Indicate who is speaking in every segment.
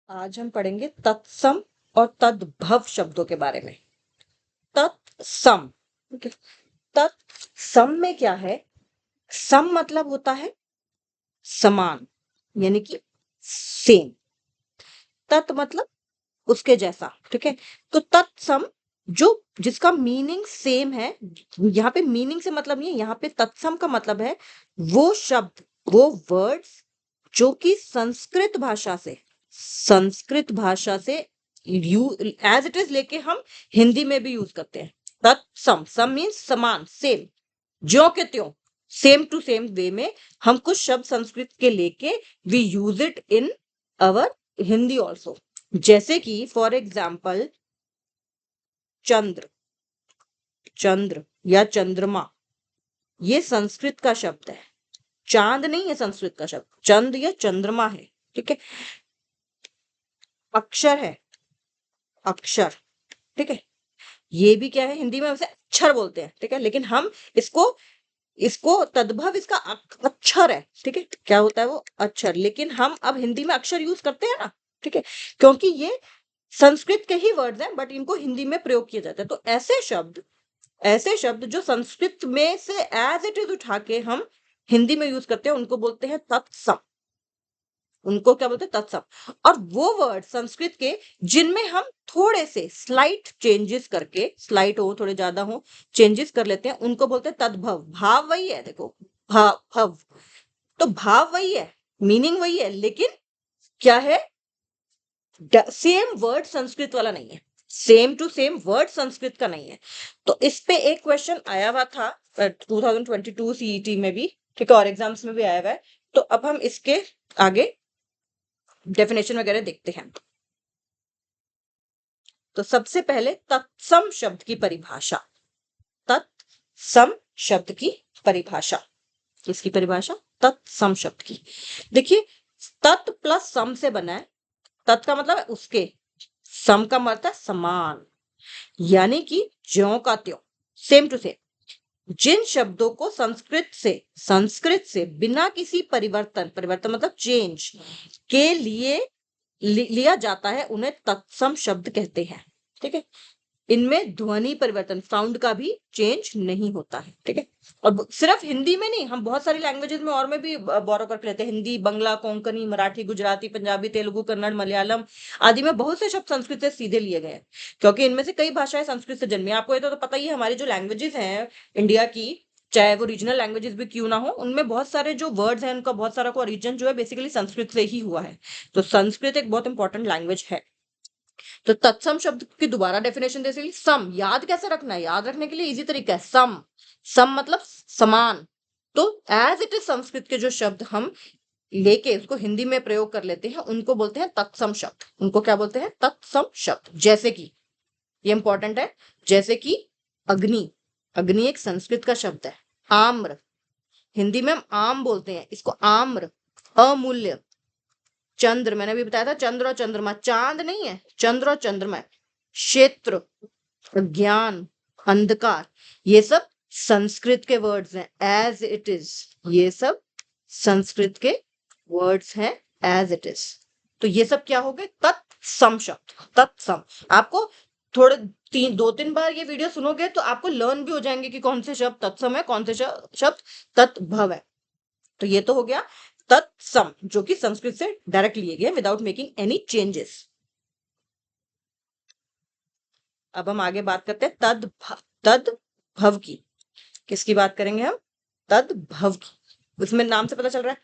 Speaker 1: आज हम पढ़ेंगे तत्सम और तद्भव शब्दों के बारे में। तत्सम, ठीक है। तत्सम में क्या है? सम मतलब होता है समान, यानी कि सेम। तत् मतलब उसके जैसा, ठीक है। तो तत्सम जो जिसका मीनिंग सेम है, यहाँ पे मीनिंग से मतलब नहीं है, यहाँ पे तत्सम का मतलब है वो शब्द, वो वर्ड्स जो कि संस्कृत भाषा से एज इट इज लेके हम हिंदी में भी यूज करते हैं। तत्सम, सम मीन्स समान, सेम, ज्यो के त्यों, सेम टू सेम वे में हम कुछ शब्द संस्कृत के लेके we use it in our Hindi also. जैसे कि फॉर एग्जाम्पल चंद्र, चंद्र या चंद्रमा, ये संस्कृत का शब्द है। चांद नहीं है संस्कृत का शब्द, चंद या चंद्रमा है, ठीक है। अक्षर है, अक्षर, ठीक है। ये भी क्या है, हिंदी में उसे अक्षर बोलते हैं, ठीक है। लेकिन हम इसको इसको तद्भव इसका अक्षर है, ठीक है। क्या होता है वो? अक्षर। लेकिन हम अब हिंदी में अक्षर यूज करते हैं ना, ठीक है, क्योंकि ये संस्कृत के ही वर्ड्स हैं बट इनको हिंदी में प्रयोग किया जाता है। तो ऐसे शब्द जो संस्कृत में से एज इट इज उठा के हम हिंदी में यूज करते हैं उनको बोलते हैं तत्सम। उनको क्या बोलते हैं? तत्सम। और वो वर्ड संस्कृत के जिनमें हम थोड़े से स्लाइट चेंजेस करके, स्लाइट हो थोड़े ज्यादा हो, चेंजेस कर लेते हैं, उनको बोलते हैं तद्भव। भाव वही है, देखो, भाव भव, तो भाव वही है, मीनिंग वही है, लेकिन क्या है, सेम वर्ड संस्कृत वाला नहीं है, same to same word Sanskrit का नहीं है। तो इस पे एक क्वेश्चन आया हुआ था 2022 सीईटी में भी, ठीक है, और एग्जाम्स में भी आया हुआ है। तो अब हम इसके आगे डेफिनेशन वगैरह देखते हैं। तो सबसे पहले तत्सम शब्द की परिभाषा। तत्सम शब्द की परिभाषा, किसकी परिभाषा? तत्सम शब्द की। देखिए, तत् प्लस सम से बना है। तत् का मतलब है उसके, सम का मतलब है समान, यानी कि ज्यों का त्यों, सेम टू सेम। जिन शब्दों को संस्कृत से बिना किसी परिवर्तन, परिवर्तन मतलब चेंज के लिए लिया जाता है उन्हें तत्सम शब्द कहते हैं, ठीक है। इनमें ध्वनि परिवर्तन, साउंड का भी चेंज नहीं होता है, ठीक है। और सिर्फ हिंदी में नहीं, हम बहुत सारी लैंग्वेजेस में और में भी बोरो करके लेते हैं। हिंदी, बंगला, कोंकणी, मराठी, गुजराती, पंजाबी, तेलुगु, कन्नड़, मलयालम आदि में बहुत से शब्द संस्कृत से सीधे लिए गए हैं, क्योंकि इनमें से कई भाषाएं संस्कृत से जन्मी। आपको ये तो पता ही है, हमारी जो लैंग्वेजेस हैं इंडिया की, चाहे वो रीजनल लैंग्वेजेस भी क्यों ना हो, उनमें बहुत सारे जो वर्ड्स हैं उनका बहुत सारा को ओरिजिन जो है बेसिकली संस्कृत से ही हुआ है। तो संस्कृत एक बहुत इंपॉर्टेंट लैंग्वेज है। तो तत्सम शब्द की दोबारा डेफिनेशन दे सकती, सम, याद कैसे रखना है? याद रखने के लिए इजी तरीका है, सम। सम मतलब समान। तो एज इट इज संस्कृत के जो शब्द हम लेके उसको हिंदी में प्रयोग कर लेते हैं उनको बोलते हैं तत्सम शब्द। उनको क्या बोलते हैं? तत्सम शब्द। जैसे कि, ये इंपॉर्टेंट है, जैसे कि अग्नि, अग्नि एक संस्कृत का शब्द है। आम्र, हिंदी में हम आम बोलते हैं, इसको आम्र। अमूल्य। चंद्र, मैंने भी बताया था, चंद्र और चंद्रमा, चांद नहीं है, चंद्र और चंद्रमा है। क्षेत्र, ज्ञान, अंधकार, ये सब संस्कृत के वर्ड्स हैं एज इट इज। ये सब संस्कृत के वर्ड्स हैं एज इट इज। तो ये सब क्या हो गए? तत्सम शब्द, तत्सम। आपको थोड़े दो तीन बार ये वीडियो सुनोगे तो आपको लर्न भी हो जाएंगे कि कौन से शब्द तत्सम है, कौन से शब्द तत्भव है। तो ये तो हो गया तत्सम, जो कि संस्कृत से डायरेक्ट लिए गए विदाउट मेकिंग एनी चेंजेस। अब हम आगे बात करते हैं तद्भव की। किसकी बात करेंगे हम? तद्भव की। उसमें नाम से पता चल रहा है,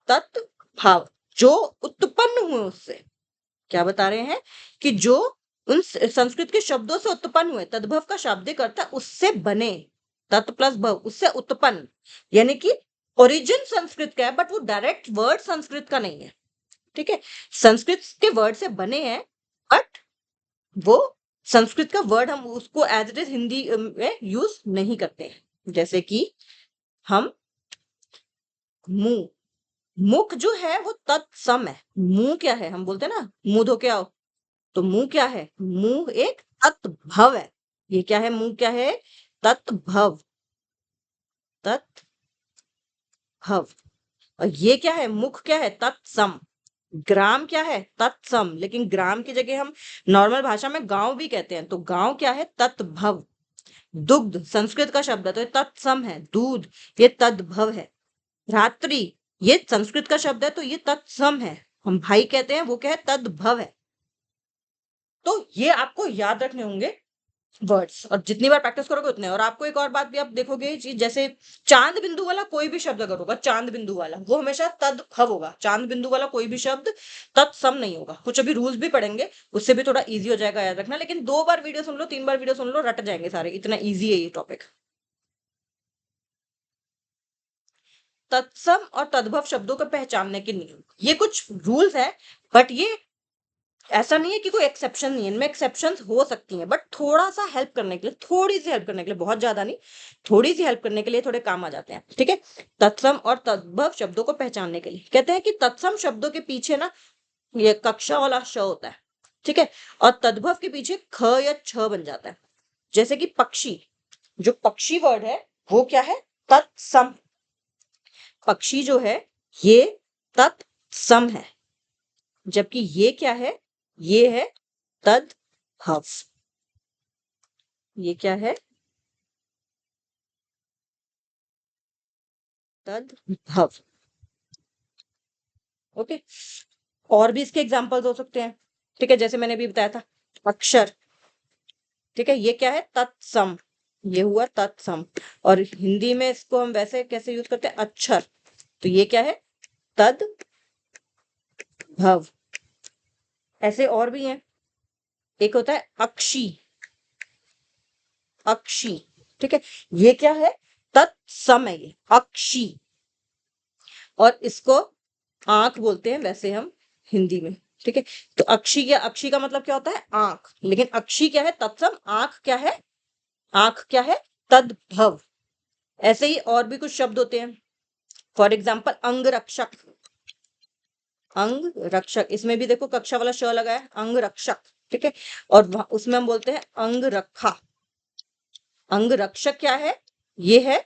Speaker 1: तत्भाव, जो उत्पन्न हुए उससे। क्या बता रहे हैं? कि जो उन संस्कृत के शब्दों से उत्पन्न हुए, तद्भव का शाब्दिक अर्थ है उससे बने। तत् प्लस भव, उससे उत्पन्न, यानी कि ओरिजिन संस्कृत का है बट वो डायरेक्ट वर्ड संस्कृत का नहीं है, ठीक है। संस्कृत के वर्ड से बने हैं बट वो संस्कृत का वर्ड, हम उसको एज इट इज हिंदी में यूज नहीं करते हैं। जैसे कि हम मुंह, मुख जो है वो तत्सम है। मुंह क्या है? हम बोलते हैं ना, मुंह धो के आओ, तो मुंह क्या है? मुंह एक तत्भव है। ये क्या है? मुंह क्या है? तत्भव, तत्भव। और ये क्या है? मुख क्या है? तत्सम। ग्राम क्या है? तत्सम। लेकिन ग्राम की जगह हम नॉर्मल भाषा में गांव भी कहते हैं, तो गांव क्या है? तत्भव। दुग्ध संस्कृत का शब्द है तो ये तत्सम है, दूध ये तद्भव है। भ्रातृ ये संस्कृत का शब्द है तो ये तत्सम है, हम भाई कहते हैं वो क्या है? तद्भव है। तो ये आपको याद रखने होंगे वर्ड्स, और जितनी बार प्रैक्टिस करोगे उतने। और आपको एक और बात भी आप देखोगे ये चीज, जैसे चांद बिंदु वाला कोई भी शब्द अगर होगा, चांद बिंदु वाला वो हमेशा तद्भव होगा। चांद बिंदु वाला कोई भी शब्द तत्सम नहीं होगा। कुछ अभी रूल्स भी पढ़ेंगे, उससे भी थोड़ा इजी हो जाएगा याद रखना। लेकिन 2 बार वीडियो सुन लो, 3 बार वीडियो सुन लो, रट जाएंगे सारे, इतना ईजी है ये टॉपिक। तत्सम और तद्भव शब्दों को पहचानने के नियम, ये कुछ रूल्स है, बट ये ऐसा नहीं है कि कोई एक्सेप्शन नहीं है। इनमें एक्सेप्शन हो सकती हैं, बट थोड़ा सा हेल्प करने के लिए, थोड़ी सी हेल्प करने के लिए, बहुत ज्यादा नहीं, थोड़ी सी हेल्प करने के लिए थोड़े काम आ जाते हैं। ठीक है, तत्सम और तद्भव शब्दों को पहचानने के लिए कहते हैं कि तत्सम शब्दों के पीछे ना ये कक्षा वाला श होता है। ठीक है, और तद्भव के पीछे ख या छ बन जाता है। जैसे कि पक्षी, जो पक्षी वर्ड है वो क्या है? तत्सम। पक्षी जो है ये तत्सम है, जबकि ये क्या है? ये है तद्भव। ये क्या है? तद्भव। ओके, और भी इसके एग्जांपल्स हो सकते हैं। ठीक है, जैसे मैंने भी बताया था अक्षर। ठीक है, ये क्या है? तत्सम। ये हुआ तत्सम। और हिंदी में इसको हम वैसे कैसे यूज करते हैं? अक्षर। तो ये क्या है? तद्भव। ऐसे और भी हैं। एक होता है अक्षी। अक्षी। ठीक है, ये क्या है? तत्सम है ये, अक्षी। और इसको आंख बोलते हैं वैसे हम हिंदी में। ठीक है, तो अक्षी क्या? अक्षी का मतलब क्या होता है? आंख। लेकिन अक्षी क्या है? तत्सम। आंख क्या है? आंख क्या है? तद्भव। ऐसे ही और भी कुछ शब्द होते हैं। फॉर एग्जाम्पल अंग रक्षक। अंग रक्षक, इसमें भी देखो कक्षा वाला श लगा है, अंग रक्षक। ठीक है, और उसमें हम बोलते हैं अंग रखा। अंग रक्षक क्या है? ये है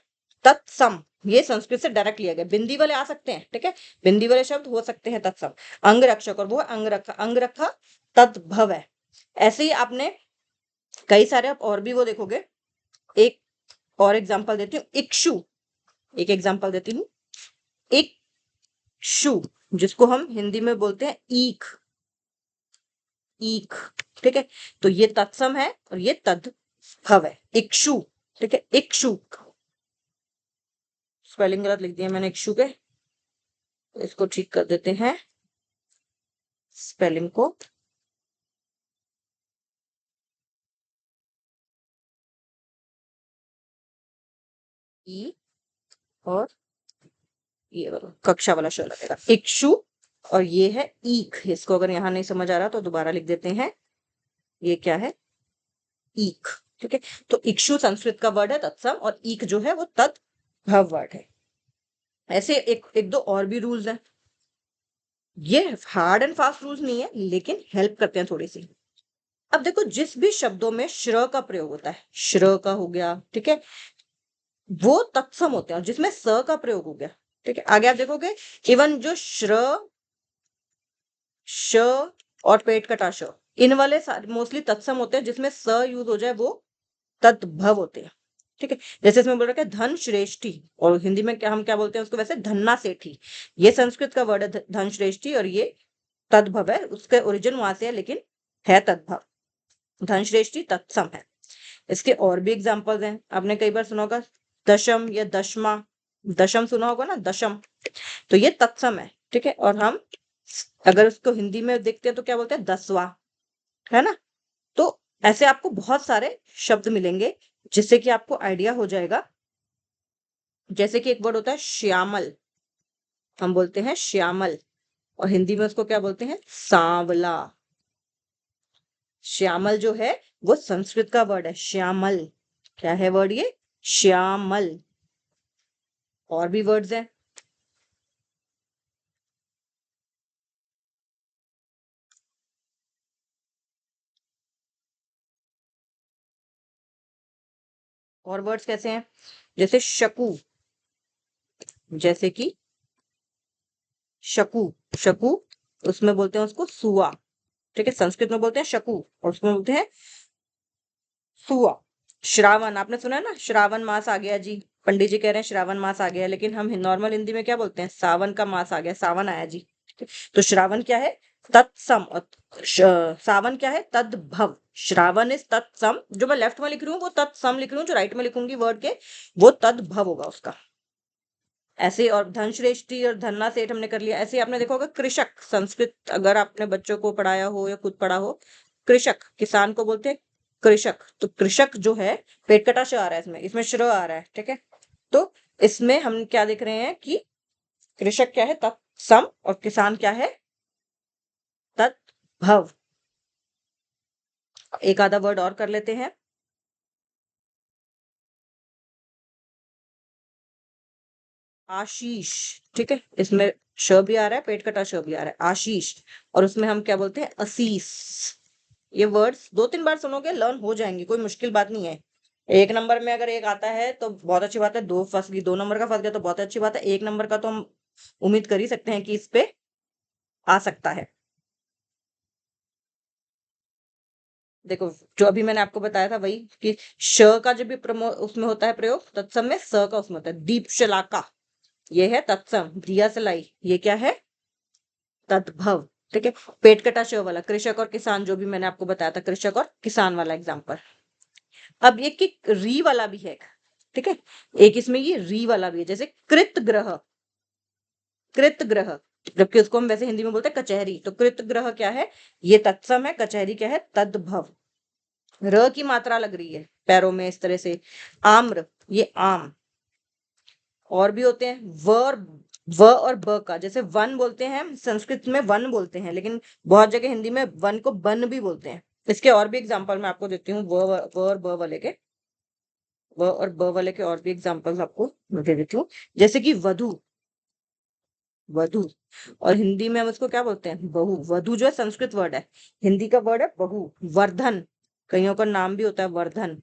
Speaker 1: तत्सम। ये संस्कृत से डायरेक्ट लिया गया। बिंदी वाले आ सकते हैं, ठीक है, बिंदी वाले शब्द हो सकते हैं तत्सम। अंग रक्षक, और वो अंग रखा। अंग रखा तद्भव है। ऐसे ही आपने कई सारे आप और भी वो देखोगे। एक और एग्जांपल देती हूँ, इक्षु। एक एग्जांपल देती हूँ, इक्षु, जिसको हम हिंदी में बोलते हैं ईख। ईख। ठीक है, तो ये तत्सम है और ये तद्भव है, इक्षु। ठीक है, इक्षु। स्पेलिंग गलत लिख दिया मैंने इक्षु के, इसको ठीक कर देते हैं स्पेलिंग को। ई और ये वाला कक्षा वाला श लगेगा, इक्षु। और ये है ईख। इसको अगर यहां नहीं समझ आ रहा तो दोबारा लिख देते हैं, ये क्या है? ईख। ठीक है, तो इक्षु संस्कृत का वर्ड है तत्सम, और ईख जो है वो तद्भव वर्ड है। ऐसे एक एक दो और भी रूल्स हैं। ये हार्ड एंड फास्ट रूल्स नहीं है, लेकिन हेल्प करते हैं थोड़ी सी। अब देखो, जिस भी शब्दों में श्र का प्रयोग होता है, श्र का हो गया, ठीक है, वो तत्सम होते हैं। और जिसमें स का प्रयोग हो गया, ठीक है, आगे आप देखोगे इवन जो श्र, श और पेट कटा श, इन वाले मोस्टली तत्सम होते हैं। जिसमें स यूज हो जाए वो तद्भव होते हैं। ठीक है, जैसे इसमें बोल रखा है धन श्रेष्ठी, और हिंदी में क्या हम क्या बोलते हैं उसको वैसे? धन्ना सेठी। ये संस्कृत का वर्ड है धन श्रेष्ठी, और ये तद्भव है। उसका ओरिजिन वहां से है, लेकिन है तद्भव। धन श्रेष्ठी तत्सम है। इसके और भी एग्जाम्पल्स हैं। आपने कई बार सुना होगा दशम या दशमा। दशम सुना होगा ना, दशम, तो ये तत्सम है। ठीक है, और हम अगर उसको हिंदी में देखते हैं तो क्या बोलते हैं? 10वां, है ना। तो ऐसे आपको बहुत सारे शब्द मिलेंगे, जिससे कि आपको आइडिया हो जाएगा। जैसे कि एक वर्ड होता है श्यामल। हम बोलते हैं श्यामल, और हिंदी में उसको क्या बोलते हैं? सांवला। श्यामल जो है वो संस्कृत का वर्ड है, श्यामल। क्या है वर्ड ये? श्यामल। और भी वर्ड्स हैं। और वर्ड्स कैसे हैं? जैसे शकु। जैसे कि शकु, शकु उसमें बोलते हैं उसको सुआ, ठीक है। संस्कृत में बोलते हैं शकु और उसमें बोलते हैं सुआ। श्रावण, आपने सुना है ना, श्रावण मास आ गया जी, पंडित जी कह रहे हैं श्रावण मास आ गया, लेकिन हम नॉर्मल हिंदी में क्या बोलते हैं, सावन का मास आ गया, सावन आया जी। तो श्रावण क्या है, तत्सम, और सावन क्या है, तद्भव। श्रावण इज तत्सम, जो मैं लेफ्ट में लिख रही हूँ वो तत्सम लिख रही हूँ, जो राइट में लिखूंगी वर्ड के वो तद्भव होगा उसका। ऐसे, और धन श्रेष्ठी और धन्ना सेठ हमने कर लिया। ऐसे आपने देखा होगा कृषक, संस्कृत अगर आपने बच्चों को पढ़ाया हो या खुद पढ़ा हो, कृषक, किसान को बोलते हैं कृषक। तो कृषक जो है, पेट कटा श आ रहा है इसमें, इसमें श्र आ रहा है, ठीक है। तो इसमें हम क्या देख रहे हैं कि कृषक क्या है, तत्सम, और किसान क्या है, तद्भव। एक आधा वर्ड और कर लेते हैं। आशीष, ठीक है, इसमें श भी आ रहा है, पेट कटा श भी आ रहा है, आशीष। और उसमें हम क्या बोलते हैं, असीस। ये वर्ड्स 2-3 बार सुनोगे लर्न हो जाएंगे, कोई मुश्किल बात नहीं है। एक नंबर में अगर एक आता है तो बहुत अच्छी बात है, दो फंस गई, 2 नंबर का फंस गया तो बहुत अच्छी बात है, 1 नंबर का तो हम उम्मीद कर ही सकते हैं कि इस पे आ सकता है। देखो, जो अभी मैंने आपको बताया था वही, कि श का जब भी प्रमो उसमें होता है प्रयोग, तत्सम में स का उसमें होता है। दीप शलाका, ये है तत्सम। दिया सलाई, ये क्या है, तद्भव, ठीक है। पेट कटा श वाला कृषक और किसान, जो भी मैंने आपको बताया था, कृषक और किसान वाला एग्जाम्पल। अब ये कि री वाला भी है, ठीक है। एक इसमें ये री वाला भी है, जैसे कृत ग्रह, कृत ग्रह, जबकि उसको हम वैसे हिंदी में बोलते हैं कचहरी। तो कृत ग्रह क्या है, ये तत्सम है, कचहरी क्या है, तद्भव। र की मात्रा लग रही है पैरों में इस तरह से। आम्र, ये आम। और भी होते हैं व और ब का, जैसे वन बोलते हैं संस्कृत में, वन बोलते हैं, लेकिन बहुत जगह हिंदी में वन को बन भी बोलते हैं। इसके और भी एग्जांपल मैं आपको देती हूँ, व और ब वाले के, व और ब वाले के और भी एग्जांपल्स आपको मैं दे देती हूँ। जैसे कि वधु, वधु, और हिंदी में हम उसको क्या बोलते हैं, बहू। वधु जो है संस्कृत वर्ड है, हिंदी का वर्ड है बहू। वर्धन, कईयों का नाम भी होता है वर्धन।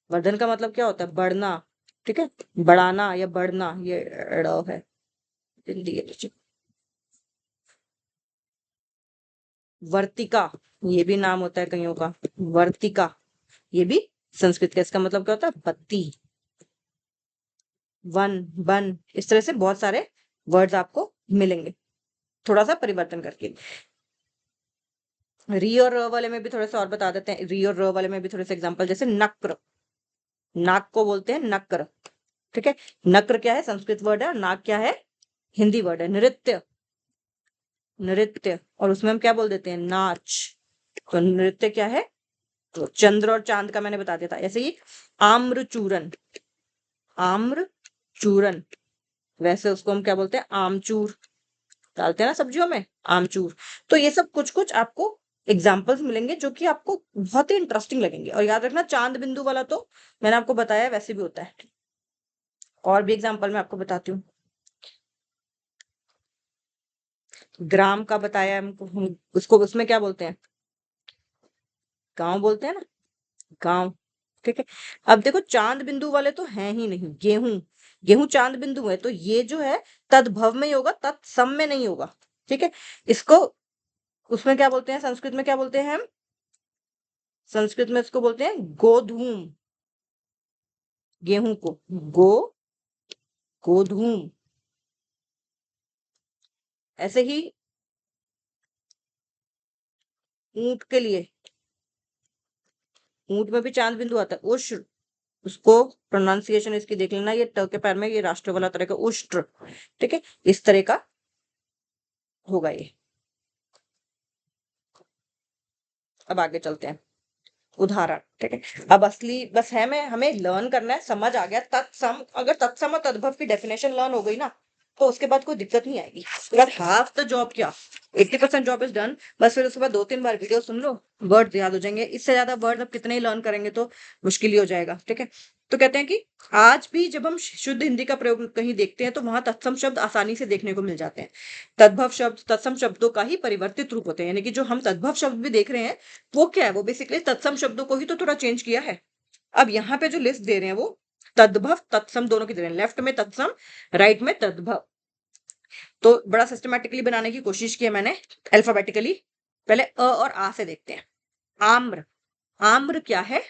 Speaker 1: वर्धन का मतलब क्या होता है, बढ़ना, ठीक है, बढ़ाना या बढ़ना, ये ड़ है हिंदी के नीचे। वर्तिका, ये भी नाम होता है कईयों का, वर्तिका, ये भी संस्कृत का। इसका मतलब क्या होता है, बत्ती। वन, बन, इस तरह से बहुत सारे वर्ड्स आपको मिलेंगे, थोड़ा सा परिवर्तन करके। री और र वाले में भी थोड़ा सा और बता देते हैं, री और र वाले में भी थोड़े से एग्जांपल, जैसे नक्र, नाक को बोलते हैं नक्र, ठीक है। नक्र क्या है, संस्कृत वर्ड है, और नाक क्या है, हिंदी वर्ड है। नृत्य, नृत्य, और उसमें हम क्या बोल देते हैं, नाच। तो नृत्य क्या है, तो चंद्र और चांद का मैंने बता दिया था। ऐसे ही आम्र चूरन, आम्र चूरन, वैसे उसको हम क्या बोलते हैं, आमचूर, डालते हैं ना सब्जियों में, आमचूर। तो ये सब कुछ कुछ आपको एग्जाम्पल्स मिलेंगे जो कि आपको बहुत ही इंटरेस्टिंग लगेंगे। और याद रखना, चांद बिंदु वाला तो मैंने आपको बताया वैसे भी होता है। और भी एग्जाम्पल मैं आपको बताती हूँ। ग्राम का बताया हमको, उसको उसमें क्या बोलते हैं, गांव बोलते हैं ना, गांव, ठीक है। अब देखो, चांद बिंदु वाले तो हैं ही नहीं, गेहूं, गेहूं चांद बिंदु है, तो ये जो है तद्भव में ही होगा, तत्सम में नहीं होगा, ठीक है। इसको उसमें क्या बोलते हैं, संस्कृत में क्या बोलते हैं हम, संस्कृत में इसको बोलते हैं गोधूम, गेहूं को गो, गोधूम। ऐसे ही ऊंट के लिए, ऊंट में भी चांद बिंदु आता है, उष्ट्र, उसको प्रोनाउंसिएशन इसकी देख लेना, ये ट के पैर में ये राष्ट्र वाला तरह का उष्ट्र, ठीक है, इस तरह का होगा ये। अब आगे चलते हैं, उदाहरण, ठीक है। अब असली बस है, मैं हमें लर्न करना है, समझ आ गया तत्सम, अगर तत्सम और तद्भव की डेफिनेशन लर्न हो गई ना, तो उसके बाद कोई दिक्कत नहीं आएगी। अगर हाफ द जॉब क्या, 80% जॉब इज डन। बस फिर उसके बाद 2-3 बार वीडियो सुन लो, वर्ड याद हो जाएंगे। इससे ज्यादा वर्ड अब कितने ही लर्न करेंगे तो मुश्किल ही हो जाएगा, ठीक है। तो कहते हैं कि आज भी जब हम शुद्ध हिंदी का प्रयोग कहीं देखते हैं तो वहां तत्सम शब्द आसानी से देखने को मिल जाते हैं। तद्भव शब्द तत्सम शब्दों का ही परिवर्तित रूप होते हैं, यानी कि जो हम तद्भव शब्द भी देख रहे हैं वो क्या है, वो बेसिकली तत्सम शब्दों को ही तो थोड़ा चेंज किया है। अब यहाँ पे जो लिस्ट दे रहे हैं वो तद्भव तत्सम दोनों की दे रहे हैं, लेफ्ट में तत्सम, राइट में तद्भव। तो बड़ा सिस्टमैटिकली बनाने की कोशिश की है मैंने, अल्फाबेटिकली। पहले अ और आ से देखते हैं। आम्र, आम्र क्या है?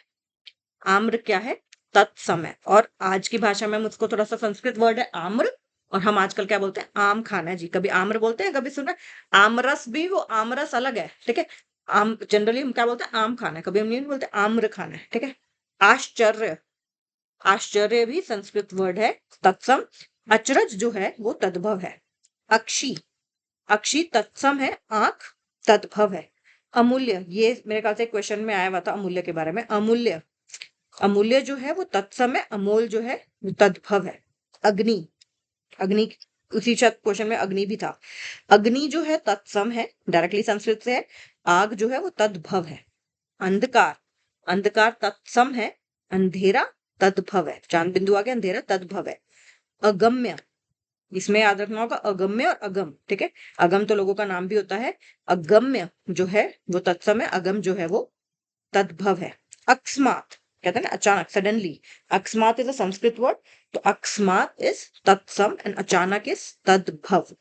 Speaker 1: आम्र क्या है? तत्सम है। और आज की भाषा में मुझको थोड़ा सा संस्कृत वर्ड है आम्र, और हम आजकल क्या बोलते हैं? आम खाना है जी। कभी आम्र बोलते हैं, कभी सुना आमरस भी, वो आमरस अलग है, ठीक है। आम जनरली हम क्या बोलते हैं? आम खाना है, कभी हम नहीं बोलते आम्र खाना है, ठीक है। आश्चर्य, आश्चर्य भी संस्कृत वर्ड है, तत्सम। अचरज जो है वो तद्भव है। अक्षी, अक्षी तत्सम है, आंख तद्भव है। अमूल्य, ये मेरे ख्याल से क्वेश्चन में आया हुआ था अमूल्य के बारे में। अमूल्य, अमूल्य जो है वो तत्सम है, अमोल जो है वो तद्भव है। अग्नि, अग्नि उसी क्वेश्चन में अग्नि भी था। अग्नि जो है तत्सम है, डायरेक्टली संस्कृत से है। आग जो है वो तद्भव है। अंधकार, अंधकार तत्सम है, अंधेरा तद्भव है। चांद बिंदु आ गया, अंधेरा तद्भव है। अगम्य, इसमें याद रखना होगा अगम्य और अगम, ठीक है। अगम तो लोगों का नाम भी होता है, अगम्य जो है वो तत्सम है, अगम जो है वो तद्भव है। अकस्मात, कहते हैं ना अचानक, सडनली। अकस्मात इज अ संस्कृत वर्ड, तो अकस्मात इज तत्सम एंड अचानक इज तद्भव।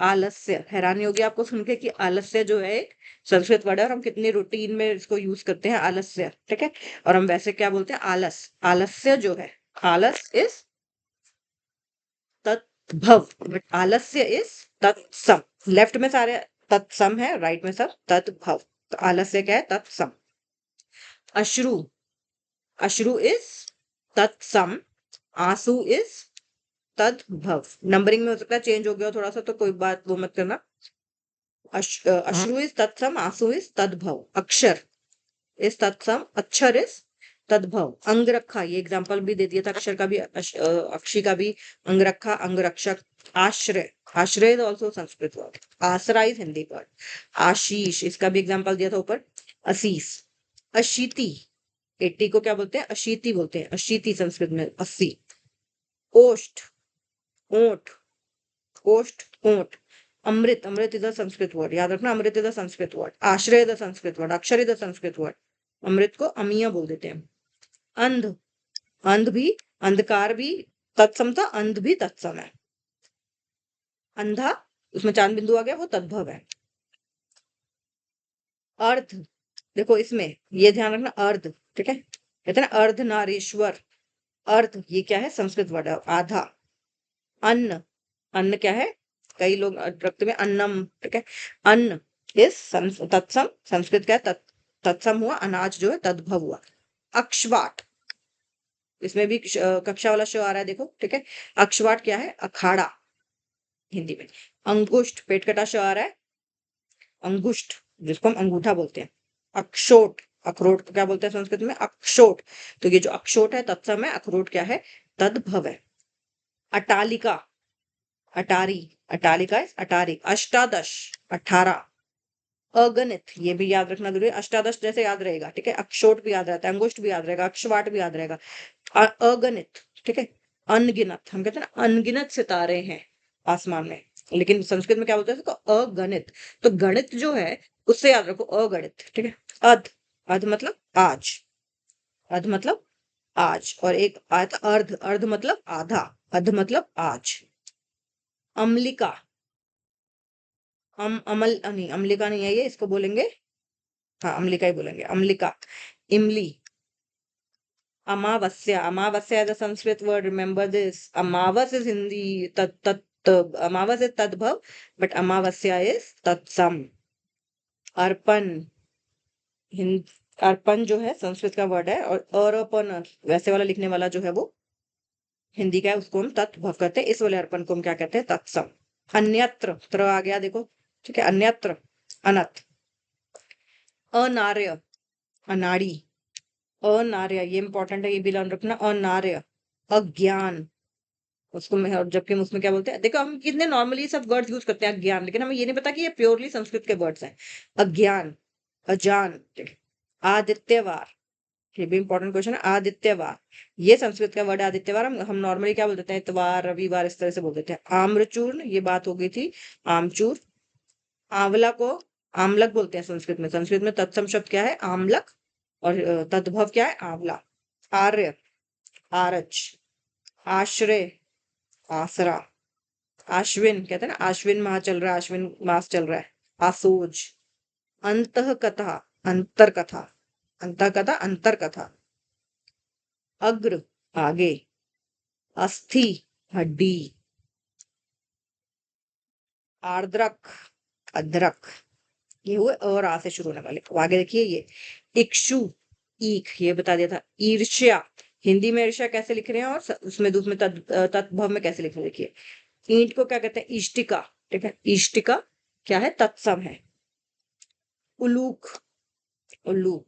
Speaker 1: आलस्य, हैरानी होगी आपको सुन के कि आलस्य जो है एक संस्कृत वर्ड है, और हम कितनी रूटीन में इसको यूज करते हैं, आलस्य, ठीक है। और हम वैसे क्या बोलते हैं? आलस। आलस्य जो है, आलस इज तद्भव, बट आलस्य इज तत्सम। लेफ्ट में सारे तत्सम है, राइट में सब तद्भव। तो आलस्य क्या है? तत्सम। अश्रु, अश्रु इज तत्सम, आंसू इज तद्भव। नंबरिंग में हो सकता है चेंज हो गया थोड़ा सा, तो कोई बात वो मत करना। अश्रु इज तत्सम, आंसू इज तद्भव। अक्षर इज तत्सम, अक्षर इज तद्भव। अंगरखा, ये एग्जांपल भी दे दिया था, अक्षर का भी, अक्षी का भी। अंगरखा, अंगरक्षक। आश्रय, आश्रय इज ऑल्सो संस्कृत वर्ड। आसरा इज हिंदी वर्ड। आशीष, इसका भी एग्जांपल दिया था ऊपर, असीस। अशीति, 80 को क्या बोलते हैं? अशीति बोलते हैं, अशीति संस्कृत में 80। ओष्ठ, ओठ, ओष्ठ, ओठ। अमृत, अमृत इज अ संस्कृत वर्ड, याद रखना, अमृत इज अ संस्कृत वर्ड। आश्रय इज अ संस्कृत वर्ड, अक्षर इज अ संस्कृत वर्ड। अमृत को अमीय बोल देते हैं। अंध, अंध भी, अंधकार भी तत्सम था, अंध भी तत्सम है। अंधा, उसमें चांद बिंदु आ गया, वो तद्भव है। अर्ध, देखो इसमें ये ध्यान रखना, अर्ध, ठीक है। कहते हैं ना अर्धनारीश्वर, अर्ध ये क्या है? संस्कृत वर्ड है, आधा। अन्न, अन्न क्या है? कई लोग रखते में अन्नम, ठीक है। अन्न इस तत्सम, संस्कृत क्या है? तत्सम हुआ, अनाज जो है तद्भव हुआ। अक्षवाट, इसमें भी कक्षा वाला श आ रहा है, देखो, ठीक है। अक्षवाट क्या है? अखाड़ा हिंदी में। अंगुष्ठ, पेट कटा श आ रहा है, अंगुष्ठ, जिसको हम अंगूठा बोलते हैं। अक्षोट, अखरोट को क्या बोलते हैं संस्कृत में? अक्षोट। तो ये जो अक्षोट है तत्सम है, अखरोट क्या है? तद्भव है। अटालिका, अटारी, अटालिका है अटारी। अष्टादश, 18। अगणित, ये भी याद रखना जरूरी है, अष्टादश जैसे याद रहेगा, ठीक है। अक्षोट भी याद रहता है, अंगुष्ठ भी याद रहेगा, अक्षवाट भी याद रहेगा। अगणित, ठीक है। अनगिनत, हम कहते हैं ना अनगिनत सितारे हैं आसमान में, लेकिन संस्कृत में क्या बोलते हैं इसको? अगणित। तो गणित जो है उससे याद रखो, अगणित, ठीक है। अध, अध मतलब आज, अध मतलब आज। और एक आया था अर्ध, अर्ध मतलब आधा, अध मतलब आज। अम्लिका, अमल नहीं, अम्लिका नहीं है ये, इसको बोलेंगे, हाँ अम्लिका ही बोलेंगे, अम्लिका। इमली। अमावस्या, अमावस्या is a Sanskrit word, remember this. Amavas is Hindi, Amavas is तद्भव, बट अमावस्या इज तत्सम। अर्पण, हिंद, अर्पण जो है संस्कृत का वर्ड है, और अर्पण वैसे वाला लिखने वाला जो है वो हिंदी का है, उसको हम तत्भव कहते हैं। इस वाले अर्पण को हम क्या कहते हैं? तत्सम। अन्यत्र, त्र आ गया देखो, ठीक है। अन्यत्र, अनत। अनार्य, अनाड़ी। अनार्य, ये इंपॉर्टेंट है, ये भी ध्यान रखना। अनार्य, अज्ञान, उसको में, और जबकि हम उसमें क्या बोलते हैं? देखो हम कितने नॉर्मली सब वर्ड्स यूज करते हैं अज्ञान, लेकिन हमें ये नहीं पता कि ये प्योरली संस्कृत के वर्ड्स हैं। अज्ञान, अजान, ठीक है। आदित्यवार, ये भी इंपॉर्टेंट क्वेश्चन है। आदित्यवार, ये संस्कृत का वर्ड है आदित्यवार। हम नॉर्मली क्या बोल देते हैं? इतवार, रविवार, इस तरह से बोल देते हैं। आम्रचूर्ण, ये बात हो गई थी, आमचूर। आंवला को आमलक बोलते हैं संस्कृत में, संस्कृत में तत्सम शब्द क्या है? आमलक, और तद्भव क्या है? आंवला। आर्य, आरच। आश्रय, आसरा। आश्विन कहते हैं ना, आश्विन माह चल रहा है, आश्विन मास चल रहा है। आसोज, अंतः कथा, अंतर कथा, अंतः कथा, अंतर कथा। अग्र, आगे। अस्थि, हड्डी। आर्द्रक, अदरक। ये हुए और आ से शुरू होने वाले। अब आगे देखिए ये इक्षु, ईख, ये बता दिया था। ईर्ष्या, हिंदी में ईर्ष्या कैसे लिख रहे हैं और उसमें दूसरे में तत्भव में कैसे लिख रहे हैं देखिए। ईंट को क्या कहते हैं? इष्टिका, ठीक है। इष्टिका क्या है? तत्सम है। उलूक, उल्लू।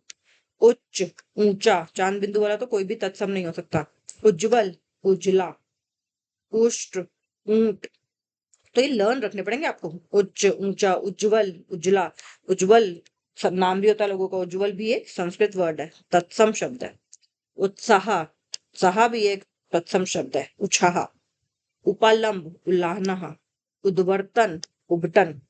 Speaker 1: उच्च, ऊंचा, चांद बिंदु वाला तो कोई भी तत्सम नहीं हो सकता। उज्जवल, उजला। उष्ट्र, ऊंट। तो ये लर्न रखने पड़ेंगे आपको। उच्च, ऊंचा, उज्जवल, उजला। उज्जवल सब नाम भी होता है लोगों का। उज्जवल भी एक संस्कृत वर्ड है, तत्सम शब्द है। उत्साह, उत्साह भी एक तत्सम शब्द है। उछाह। उपालंब, उल्लाहना। उद्वर्तन, उबटन।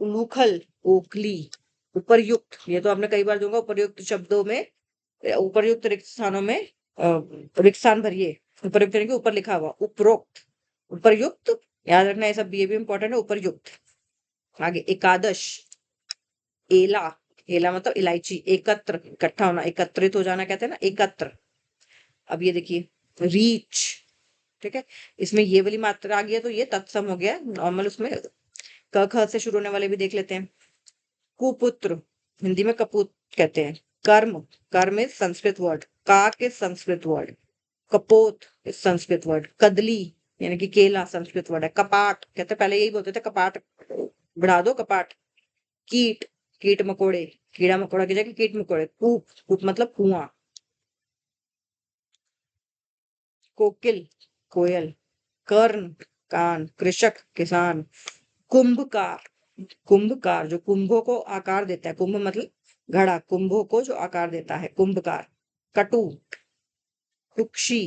Speaker 1: उलूखल, ओखली। उपर्युक्त, ये तो आपने कई बार देखा, उपर्युक्त शब्दों में, उपर्युक्त रिक्त स्थानों में रिक्त स्थान भरिए। उपर्युक्त यानी कि ऊपर लिखा हुआ। उपरोक्त, उपर्युक्त, याद रखना ये सब, ये भी इंपॉर्टेंट है। उपर्युक्त। आगे एकादश, एला, एला मतलब इलायची। एकत्र, इकट्ठा होना, एकत्रित हो जाना कहते हैं ना, एकत्र। अब ये देखिए रीच, ठीक है। इसमें ये वाली मात्रा आ गई है तो ये तत्सम हो गया नॉर्मल। उसमें क ख से शुरू होने वाले भी देख लेते हैं। कुपुत्र, हिंदी में कपूत कहते हैं। कर्म, कर्म इज संस्कृत वर्ड। काक इज संस्कृत वर्ड। कपोत इज संस्कृत वर्ड। कदली यानी कि केला संस्कृत वर्ड है। कपाट कहते, पहले यही बोलते थे कपाट, बढ़ा दो कपाट। कीट, कीट मकोड़े, कीड़ा मकोड़ा की जगह कीट मकोड़े। कूप, कूप मतलब कुआं। कोकिल, कोयल। कर्ण, कान। कृषक, किसान। कुंभकार, कुंभकार जो कुंभों को आकार देता है। कुंभ मतलब घड़ा, कुंभों को जो आकार देता है, कुंभकार। कटु, कुक्षी।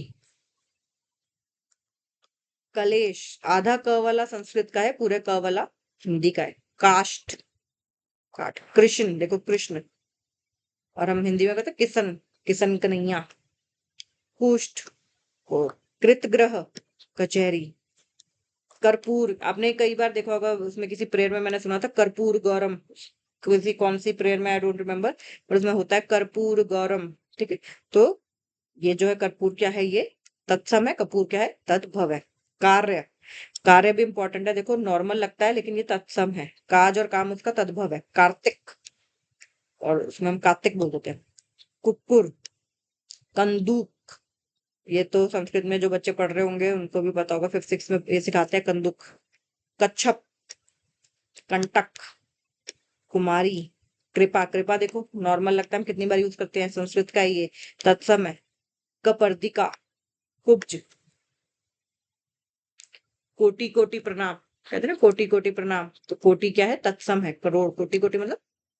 Speaker 1: कलेश, आधा क वाला संस्कृत का है, पूरे क वाला हिंदी का है। काष्ठ, काठ। कृष्ण, देखो कृष्ण, और हम हिंदी में कहते हैं किसन, किसन कन्हैया। कुष्ठ, और कृतग्रह, कचहरी। कर्पूर, आपने कई बार देखा होगा, उसमें किसी प्रेयर में मैंने सुना था कर्पूर गौरम। किसी कौन सी प्रेयर में, आई डोंट रिमेम्बर, पर उसमें होता है कर्पूर गौरम, ठीक है। तो ये जो है कर्पूर क्या है? ये तत्सम है। कपूर क्या है? तद्भव है। कार्य, कार्य भी इंपॉर्टेंट है। देखो नॉर्मल लगता है लेकिन ये तत्सम है। काज और काम उसका तद्भव है। कार्तिक, और उसमें हम कार्तिक बोल देते हैं। कुक्कुर, कंदूक, ये तो संस्कृत में जो बच्चे पढ़ रहे होंगे उनको भी पता होगा, 5th 6th में ये सिखाते हैं कंदुक। कच्छप, कंटक। कुमारी, कृपा, कृपा देखो नॉर्मल लगता है, हम कितनी बार यूज करते हैं, संस्कृत का ही ये तत्सम है। कपर्दिका, कुब्ज। कोटि कोटि प्रणाम, कहते हैं ना कोटि कोटि प्रणाम, तो कोटि क्या है? तत्सम है। करोड़, कोटि कोटि मतलब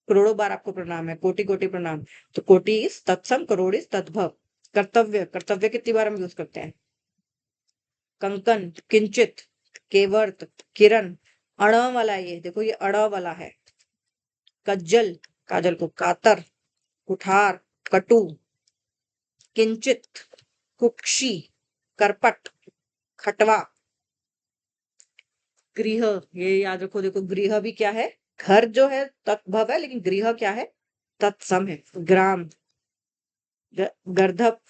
Speaker 1: करोड़ों बार आपको प्रणाम है। कोटि कोटि प्रणाम, तो कोटि इस तत्सम, करोड़ इस तद्भव। कर्तव्य, कर्तव्य कितनी बार हम यूज करते हैं? कंकन, किंचित। केवर्त, किरण। अण वाला, ये देखो ये अण वाला है। कज्जल, काजल को। कातर, कुठार, कटु। किंचित, कुक्षी, करपट, खटवा। गृह, ये याद रखो, देखो गृह भी क्या है? घर जो है तत्भव है, लेकिन गृह क्या है? तत्सम है। ग्राम, गर्धप।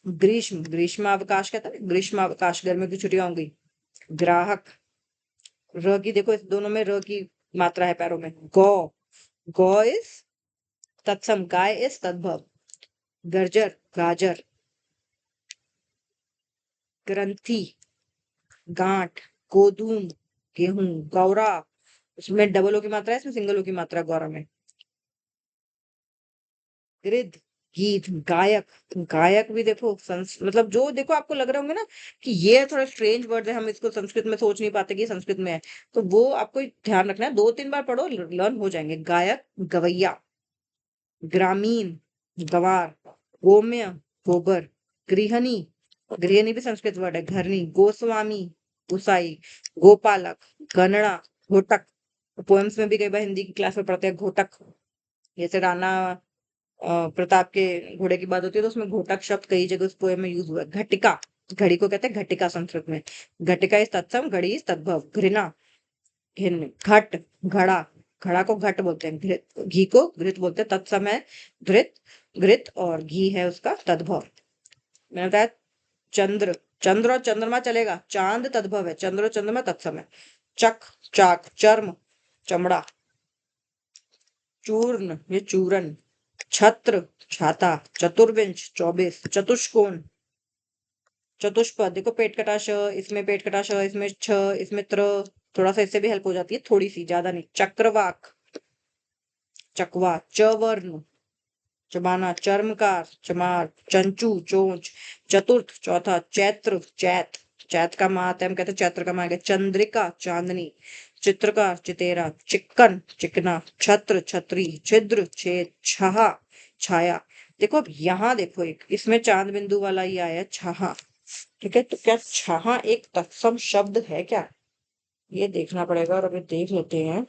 Speaker 1: ग्रीष्म, ग्रीष्मावकाश कहता है, ग्रीष्मावकाश, गर्मी की छुट्टियां होंगी। ग्राहक, र की देखो इस दोनों में र की मात्रा है पैरों में। गौ, गौ इज तत्सम, गाय इज तद्भव। गर्जर, गाजर। ग्रंथि, गांठ। गोधूम, गेहूं। गौरा, उसमें डबल ओ की मात्रा है, इसमें सिंगल ओ की मात्रा है गौरा में। गिद्ध, गीत। गायक, गायक भी देखो मतलब जो देखो आपको लग रहे होंगे ना कि ये थोड़ा स्ट्रेंज वर्ड है, हम इसको संस्कृत में सोच नहीं पाते कि संस्कृत में है, तो वो आपको ध्यान रखना है। 2-3 बार पढ़ो, लर्न हो जाएंगे। गायक, गवैया। ग्रामीण, गवार। गोम्य, गोबर। गृहणी, गृहिणी भी संस्कृत वर्ड है। घरनी। गोस्वामी, गुसाई। गोपालक, गणना। घोटक, पोएम्स में भी कई बार हिंदी की क्लास में पढ़ते हैं घोटक। जैसे राणा प्रताप के घोड़े की बात होती है तो उसमें घोटक शब्द कई जगह उस पोएम में यूज हुआ है। घटिका, घड़ी को कहते हैं घटिका संस्कृत में। घटिका इज तत्सम, घड़ी इज तद्भव। घृणा, घिन। घट, घड़ा, घड़ा को घट बोलते हैं। घृत, घी को घृत बोलते हैं। तत्सम है घृत, घृत और घी है उसका तद्भव। मैंने बताया चंद्र, चंद्र और चंद्रमा चलेगा, चांद तद्भव है, चंद्र और चंद्रमा तत्सम है। चक, चाक, चर्म, चमड़ा। चूर्ण, ये चूरन। छत्र, छाता। चतुर्विंश, 24। चतुष्कोण, चतुष्पद, देखो पेट कटा श, इसमें पेट कटा श, इसमें छ, इसमें त्र। थोड़ा सा इससे भी हेल्प हो जाती है, थोड़ी सी, ज्यादा नहीं। चक्रवाक, चकवा। चवर्ण, चबाना। चर्मकार, चमार। चंचू, चोंच। चतुर्थ, चौथा। चैत्र, चैत, चैत का माह है, हम कहते हैं चैत्र का माह है। चंद्रिका, चांदनी। चित्रकार, चितेरा। चिक्कन, चिकना। छत्र, छतरी। छिद्र, छेद। छहा, छाया। देखो अब यहाँ देखो, एक इसमें चांद बिंदु वाला ही आया छहा। ठीक है, तो क्या छहा एक तत्सम शब्द है क्या? ये देखना पड़ेगा, और अभी देख लेते हैं।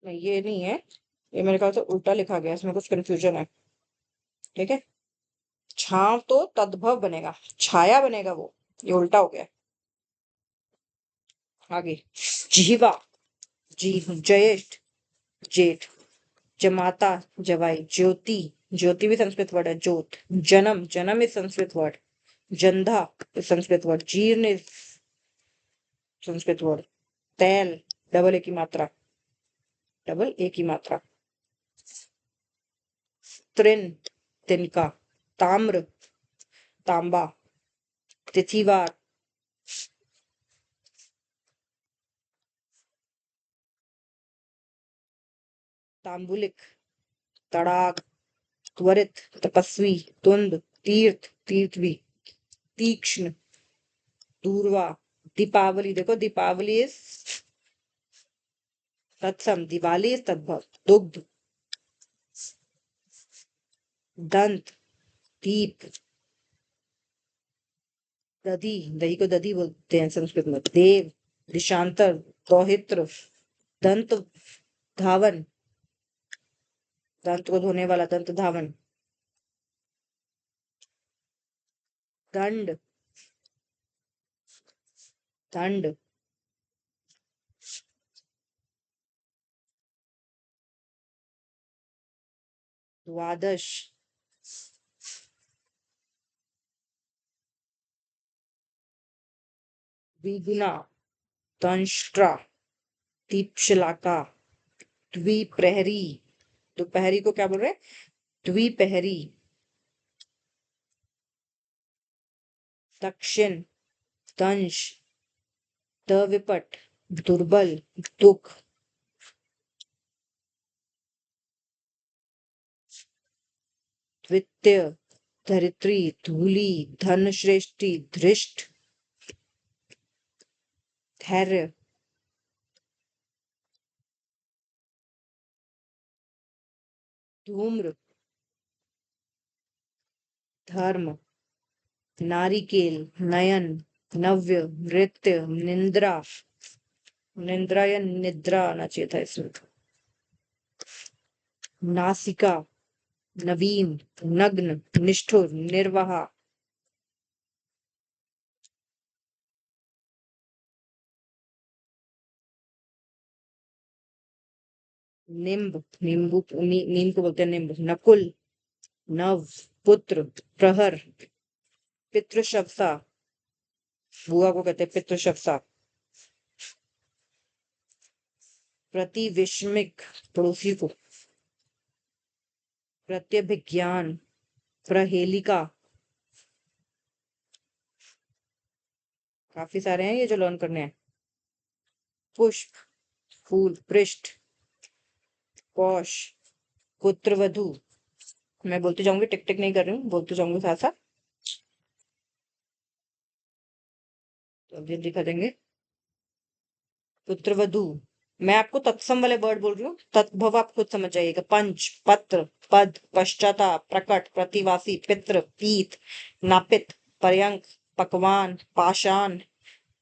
Speaker 1: नहीं, ये नहीं है, ये मेरे ख्याल से उल्टा लिखा गया है, इसमें कुछ कंफ्यूजन है। ठीक है, छांव तो तद्भव बनेगा, छाया बनेगा वो, ये उल्टा हो गया। आगे, जीवा, जी, ज्येष्ठ, जेठ। जमाता, जवाई। ज्योति, ज्योति भी संस्कृत वर्ड है, ज्योत। जन्म, जन्म इज संस्कृत वर्ड। जंधा इज संस्कृत वर्ड। जीर्ण इज संस्कृत वर्ड। तैल, डबल एक की मात्रा, डबल एक की मात्रा। तृण, तिनका। ताम्र, तांबा। तिथिवार, तांबुलिक। तड़ाक, त्वरित। तपस्वी, तुंद। तीर्थ, तीर्थ भी। तीक्ष्ण, दूरवा। दीपावली, देखो दीपावली इज तत्सम, दिवाली इज तद्भव। दुग्ध, दंत, दीप। दधी, दही को दधी बोलते हैं संस्कृत में। देव, दिशांतर। दौहित्र, दंत धावन, दंत को धोने वाला, दंत धावन। दंड, दंड। द्वादश, द्विगुना। दंष्ट्रा, दीपशिलाका। द्विप्रहरी, दोपहरी को क्या बोल रहे हैं? द्विप्रहरी। दक्षिण, दंश। दविपट, दुर्बल। दुख। द्वितीय, धरित्री। धूली, धन श्रेष्ठी। धृष्ट, धैर्य। धूम्र, धर्म। नारिकेल, नयन। नव्य, नृत्य। निंद्रा, निंद्रा या निद्रा आना चाहिए था इसमें। नासिका, नवीन। नग्न, निष्ठुर। निर्वाह। निम्ब, नीम को बोलते हैं निम्ब। नकुल, नव। पुत्र, प्रहर। पितृशवसा, बुआ को कहते हैं पितृशवसा। प्रतिविष्मिक, पड़ोसी को। प्रत्यभिज्ञान, प्रहेलिका। काफी सारे हैं ये जो लर्न करने हैं। पुष्प, फूल। पृष्ठ, पौष। पुत्रवधू, मैं बोलती जाऊंगी, टिक टिक नहीं कर रही हूँ, बोलती जाऊंगी साथ साथ। तो अब ये दिखा देंगे पुत्रवधू। मैं आपको तत्सम वाले वर्ड बोल रही हूँ, तत्भव आप खुद समझ जाइएगा। पंच, पत्र, पद, पश्चाता, प्रकट, प्रतिवासी, पित्र, पीत, नापित, पर्यंक, पकवान, पाषाण,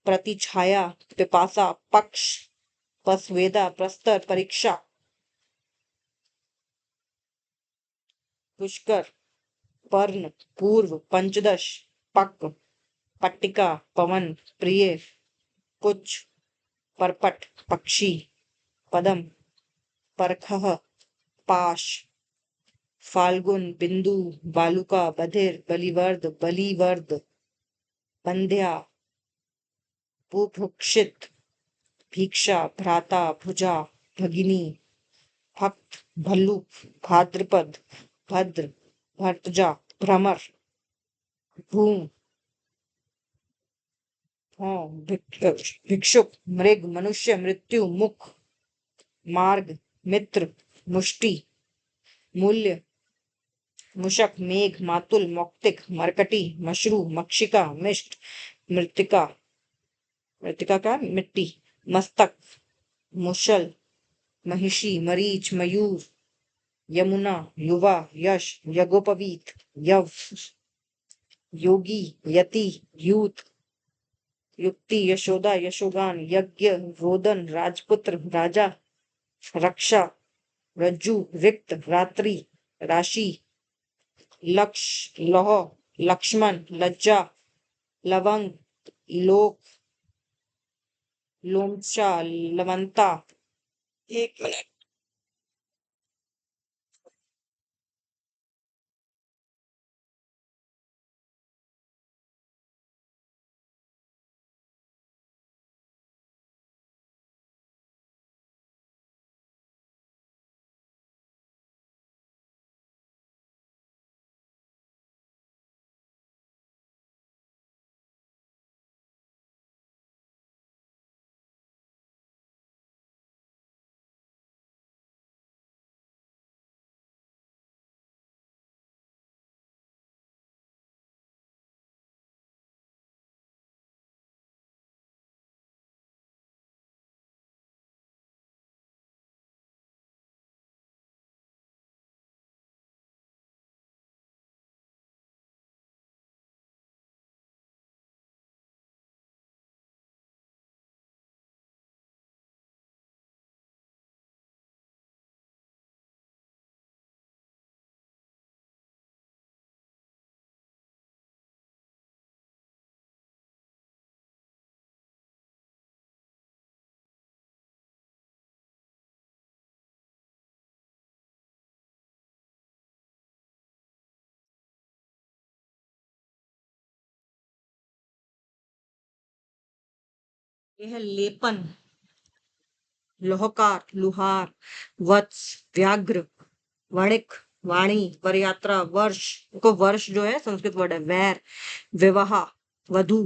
Speaker 1: प्रतिछाया, पिपासा, पक्ष, पसवेदा, प्रस्तर, परीक्षा, पुष्कर, पर्ण, पूर्व, पंचदश, पक, पट्टिका, पवन, प्रिय, पुच्छ, परपट, पक्षी, पदम, परखः, पाश, फाल्गुन, बिंदु, बालुका, बधिर, बलिवर्द, बलिवर्द, बंध्या, बुभुक्षित, भिक्षा, भ्राता, भुजा, भगिनी, भक्त, भल्लुक, भाद्रपद, भद्र, भर्तजा, भ्रमर, भूम, भिक्षुक, मृग, मनुष्य, मृत्यु, मुख, मार्ग, मित्र, मुष्टि, मूल्य, मुशक, मेघ, मातुल, मौक्तिक, मरकटी, मशरू, मक्षिका, मिष्ट, मृतिका, मृतिका का मिट्टी, मस्तक, मुशल, महिषी, मरीच, मयूर, यमुना, युवा, यश, यज्ञोपवीत, यव, योगी, यति, यूथ, युक्ति, यशोदा, यशोगान, यज्ञ, रोदन, राजपुत्र, राजा, रक्षा, रज्जु, रिक्त, रात्रि, राशि, लक्ष्य, लौह, लक्ष्मण, लज्जा, लवंग, लोक, लोमशा, लवंता। एक मिनट। यह है लेपन, लोहकार, लुहार, वत्स, व्याघ्र, वणिक, वाणी, वरयात्रा, वर्ष। देखो वर्ष जो है संस्कृत वर्ड है। वैर, विवाह, वधु,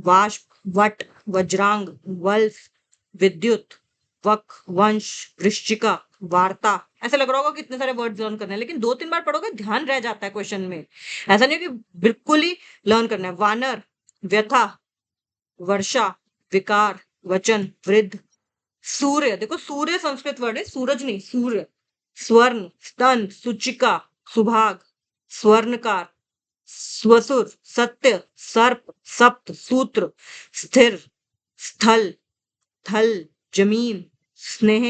Speaker 1: वाष्प, वट, वज्रांग, वल्फ, विद्युत, वक, वंश, वृश्चिका, वार्ता। ऐसा लग रहा होगा कितने सारे वर्ड लर्न करने हैं, लेकिन 2-3 बार पढ़ोगे ध्यान रह जाता है क्वेश्चन में। ऐसा नहीं कि बिल्कुल ही लर्न करना है। वानर, व्यथा, वर्षा, विकार, वचन, वृद्ध, सूर्य। देखो सूर्य संस्कृत वर्ड है, सूरज नहीं, सूर्य। स्वर्ण, स्तन, सूचिका, सुभाग, स्वर्णकार, स्वसुर, सत्य, सर्प, सप्त, सूत्र, स्थिर, स्थल, थल, जमीन, स्नेह,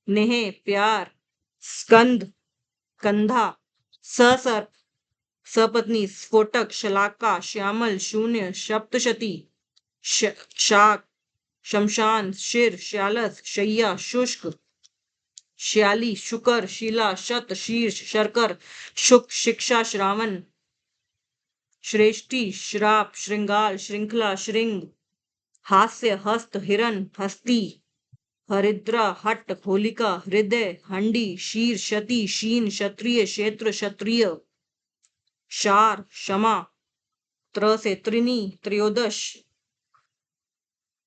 Speaker 1: नेह, प्यार, स्कंद, कंधा, ससर्प, सपत्नी, स्फोटक, शलाका, श्यामल, शून्य, सप्तशती, शाक, शमशान, शिर, श्यालस, शैया, शुष्क, श्याली, शुकर, शिला, शत, शीर्ष, शर्कर, शुक, शिक्षा, श्रावण, श्रेष्ठी, श्राप, श्रृंगार, श्रृंखला, श्रृंग, हास्य, हस्त, हिरण, हस्ती, हरिद्रा, हट, होलिका, हृदय, हंडी, शीर, शती, शीन, क्षत्रिय, क्षेत्र, क्षत्रिय, शार, क्षमा, त्र से त्रिनी, त्रयोदश।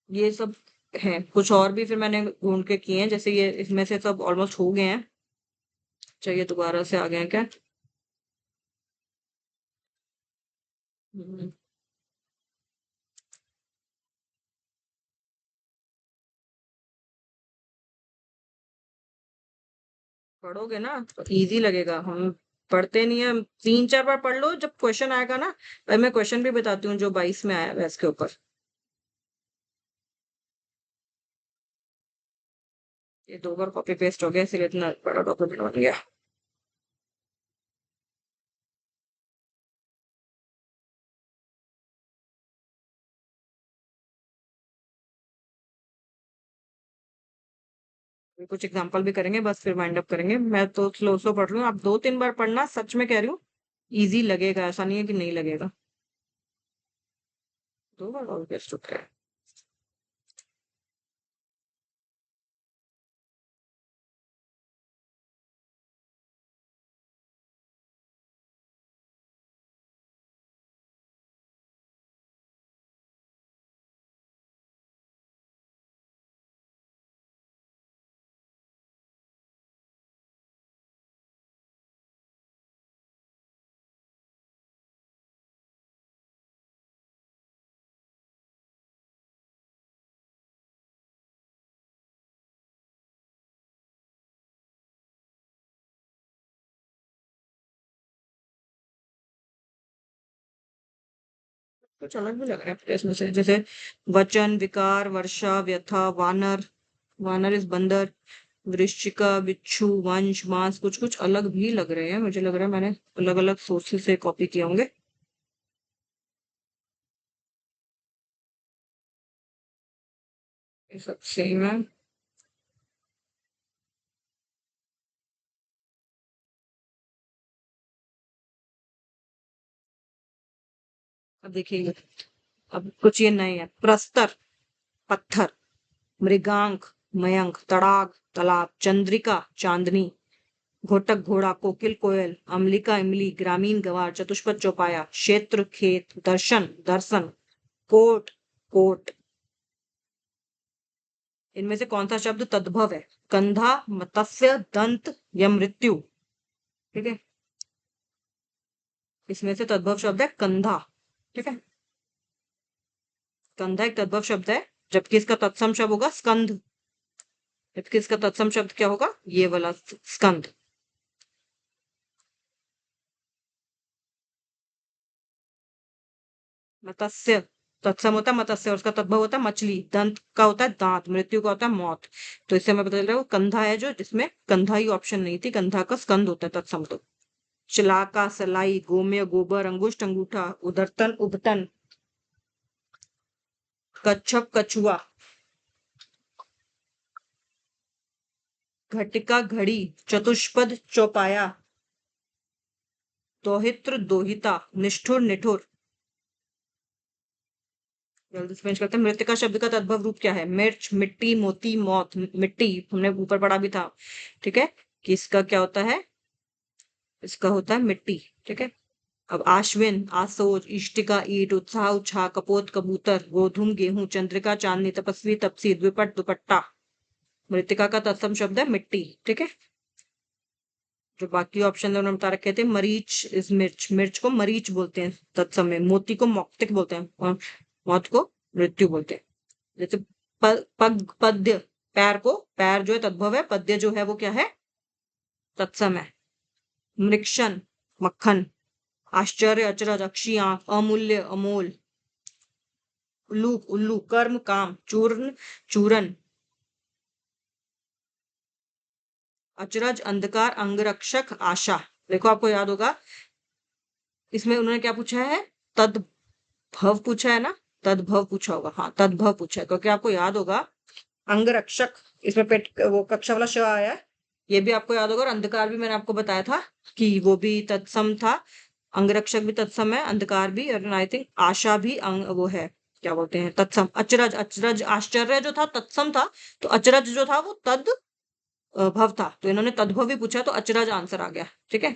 Speaker 1: ये सब है। कुछ और भी फिर मैंने ढूंढ के किए हैं, जैसे ये इसमें से सब ऑलमोस्ट हो गए हैं। चाहिए दोबारा से आ गए हैं क्या? हम्म, पढ़ोगे ना तो इजी लगेगा। हम पढ़ते नहीं है, 3-4 बार पढ़ लो, जब क्वेश्चन आएगा ना। भाई मैं क्वेश्चन भी बताती हूँ जो 22 में आया है इसके ऊपर। ये 2 बार कॉपी पेस्ट हो गया, इसलिए इतना बड़ा डॉक्यूमेंट बन गया। अभी कुछ एग्जांपल भी करेंगे, बस फिर वाइंड अप करेंगे। मैं तो स्लो स्लो पढ़ रही हूँ, आप 2-3 बार पढ़ना, सच में कह रही हूँ। इजी लगेगा, ऐसा नहीं है कि नहीं लगेगा। 2 बार कॉपी पेस्ट होता है। कुछ अलग भी लग रहा है इसमें से, जैसे वचन, विकार, वर्षा, व्यथा, वानर, वानर इज बंदर, वृश्चिका, बिच्छू, वंश, मांस, कुछ कुछ अलग भी लग रहे हैं। मुझे लग रहा है मैंने अलग अलग सोर्सेस से कॉपी किए होंगे। ये सब सेम है। अब देखिए, अब कुछ ये नए हैं। प्रस्तर, पत्थर, मृगांक, मयंक, तड़ाग, तालाब, चंद्रिका, चांदनी, घोटक, घोड़ा, कोकिल, कोयल, अम्लिका, इमली, ग्रामीण, गवार, चतुष्पद, चौपाया, क्षेत्र, खेत, दर्शन, दर्शन, कोट, कोट। इनमें से कौन सा शब्द तद्भव है? कंधा, मत्स्य, दंत या मृत्यु? ठीक है, इसमें से तद्भव शब्द है कंधा। ठीक है, कंधा एक तद्भव शब्द है, जबकि इसका तत्सम शब्द होगा स्कंध। जबकि इसका तत्सम शब्द क्या होगा? ये वाला स्कंध। मत्स्य तत्सम होता है मत्स्य, और उसका तद्भव होता है मछली। दंत का होता है दांत, मृत्यु का होता है मौत। तो इससे हमें पता चल रहा है वो कंधा है, जो जिसमें कंधा ही ऑप्शन नहीं थी, कंधा का स्कंद होता है तत्सम। तो शलाका, सलाई, गोम्य, गोबर, अंगुष्ठ, अंगूठा, उदरतन, उबटन, कच्छप, कछुआ, घटिका, घड़ी, चतुष्पद, चौपाया, दोहित्र, दोहिता, निष्ठुर, निठुर। जल्दी से पेश करते हैं। मृतिका शब्द का तद्भव रूप क्या है? मिर्च, मिट्टी, मोती, मौत। मिट्टी हमने ऊपर पढ़ा भी था। ठीक है, कि इसका क्या होता है? इसका होता है मिट्टी। ठीक है, अब आश्विन, आसोज, इष्टिका, ईट, उत्साह, उछा, कपोत, कबूतर, गोधूम, गेहूं, चंद्रिका, चांदनी, तपस्वी, तपसी, द्विपट, दुपट्टा। मृतिका का तत्सम शब्द है मिट्टी। ठीक है, जो बाकी ऑप्शन उन्होंने बता रखे थे, मरीच इज मिर्च, मिर्च को मरीच बोलते हैं तत्सम में, मोती को मौक्तिक बोलते हैं, और मौत को मृत्यु बोलते हैं। जैसे पग, पद्य, पैर को, पैर जो है तद्भव है, पद्य जो है वो क्या है? तत्सम है। मृक्षण, मक्खन, आश्चर्य, अचरज, अक्षी, आंख, अमूल्य, अमोल, उल्लू, उल्लू, कर्म, काम, चूर्ण, चूरन, अचरज, अंधकार, अंगरक्षक, आशा। देखो आपको याद होगा, इसमें उन्होंने क्या पूछा है? तद्भव पूछा है ना? तद्भव पूछा होगा, हाँ तद्भव पूछा है, क्योंकि आपको याद होगा अंगरक्षक, इसमें पेट वो कक्षा वाला श आया है। ये भी आपको याद होगा, और अंधकार भी मैंने आपको बताया था कि वो भी तत्सम था। अंगरक्षक भी तत्सम है, अंधकार भी, और आई थिंक आशा भी वो है, क्या बोलते हैं, तत्सम। अचरज, अचरज, आश्चर्य जो था तत्सम था, तो अचरज जो था वो तद भव था, तो इन्होंने तद्भव भी पूछा, तो अचरज आंसर आ गया। ठीक है,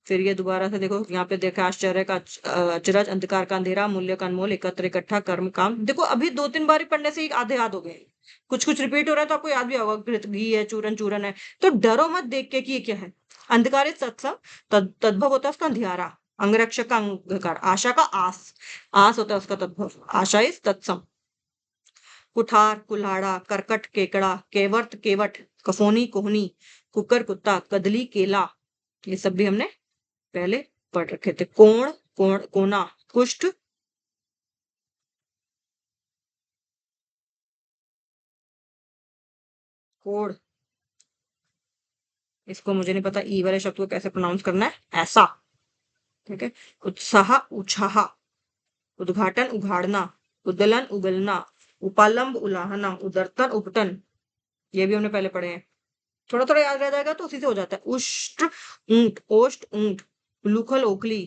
Speaker 1: फिर ये दोबारा से देखो, यहाँ पे देखा आश्चर्य का अचरज, अंधकार का अंधेरा, मूल्य का अनमोल, एकत्र इकट्ठा, कर्म काम। देखो अभी 2-3 बार पढ़ने से ही आधे याद हो गए। कुछ कुछ रिपीट हो रहा है तो आपको याद भी होगा, घृत घी है, चूरन चूरन है। तो डरो मत देख के कि ये क्या है। अंधकार सत्सम, तद्भव होता है उसका अंधियारा, अंगरक्षक का अंधकार, आशा का आस, आस होता है उसका तद्भव, आशा इज तत्सम। कुठार, कुल्हाड़ा, करकट, केकड़ा, केवर्त, केवट, कफोनी कोहनी, कुकर कुत्ता, कदली केला, ये सब भी हमने पहले पढ़ रखे थे। कोण कोना, कुष्ठ, कोड़, इसको मुझे नहीं पता ई वाले शब्द को कैसे प्रोनाउंस करना है, ऐसा। ठीक है। उत्साह उछाह, उद्घाटन उघाड़ना, उदलन उगलना, उपालंब उलाहना, उदरतन उपटन, ये भी हमने पहले पढ़े हैं। थोड़ा थोड़ा याद रह जाएगा तो उसी से हो जाता है। उष्ट ऊंट, ओष्ट ऊंट, उलूखल ओखली,